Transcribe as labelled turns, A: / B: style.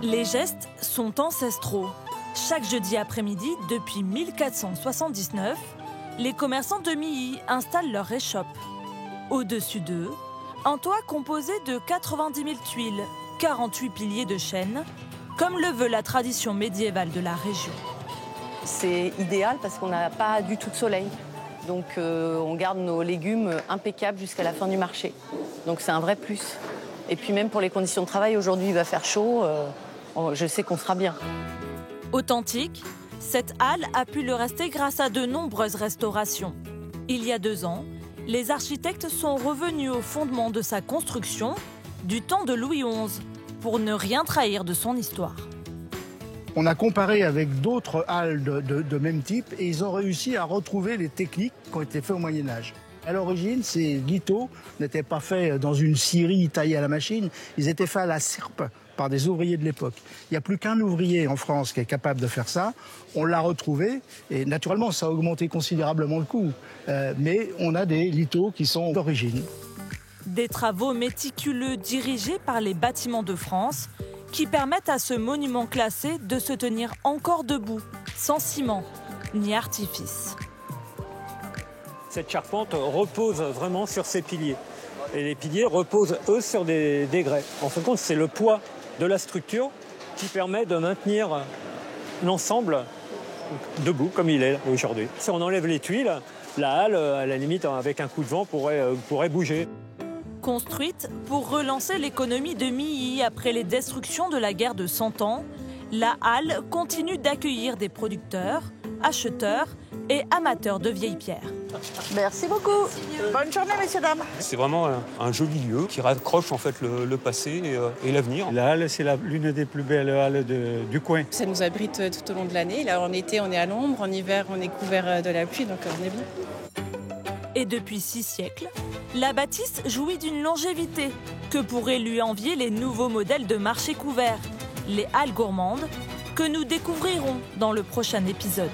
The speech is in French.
A: Les gestes sont ancestraux. Chaque jeudi après-midi, depuis 1479, les commerçants de Milly installent leur échoppe. Au-dessus d'eux, un toit composé de 90 000 tuiles, 48 piliers de chêne, comme le veut la tradition médiévale de la région.
B: C'est idéal parce qu'on n'a pas du tout de soleil. Donc on garde nos légumes impeccables jusqu'à la fin du marché. Donc c'est un vrai plus. Et puis même pour les conditions de travail, aujourd'hui il va faire chaud, je sais qu'on sera bien.
A: Authentique, cette halle a pu le rester grâce à de nombreuses restaurations. Il y a 2 ans, les architectes sont revenus au fondement de sa construction du temps de Louis XI pour ne rien trahir de son histoire.
C: On a comparé avec d'autres halles de même type et ils ont réussi à retrouver les techniques qui ont été faites au Moyen-Âge. À l'origine, ces liteaux n'étaient pas faits dans une scierie taillée à la machine, ils étaient faits à la serpe par des ouvriers de l'époque. Il n'y a plus qu'un ouvrier en France qui est capable de faire ça. On l'a retrouvé et naturellement, ça a augmenté considérablement le coût. Mais on a des liteaux qui sont d'origine.
A: Des travaux méticuleux dirigés par les Bâtiments de France qui permettent à ce monument classé de se tenir encore debout, sans ciment ni artifice.
D: Cette charpente repose vraiment sur ses piliers. Et les piliers reposent, eux, sur des grès. En fin de compte, c'est le poids de la structure qui permet de maintenir l'ensemble debout comme il est aujourd'hui. Si on enlève les tuiles, la halle, à la limite, avec un coup de vent, pourrait bouger.
A: Construite pour relancer l'économie de Milly après les destructions de la guerre de 100 ans, la halle continue d'accueillir des producteurs, acheteurs et amateurs de vieilles pierres.
E: Merci beaucoup. Bonne journée, messieurs, dames.
F: C'est vraiment un joli lieu qui raccroche en fait le passé et l'avenir.
G: La halle, c'est l'une des plus belles halles du coin.
H: Ça nous abrite tout au long de l'année. Là, en été, on est à l'ombre. En hiver, on est couvert de la pluie, donc on est bien.
A: Et depuis 6 siècles, la bâtisse jouit d'une longévité que pourraient lui envier les nouveaux modèles de marché couvert, les halles gourmandes, que nous découvrirons dans le prochain épisode.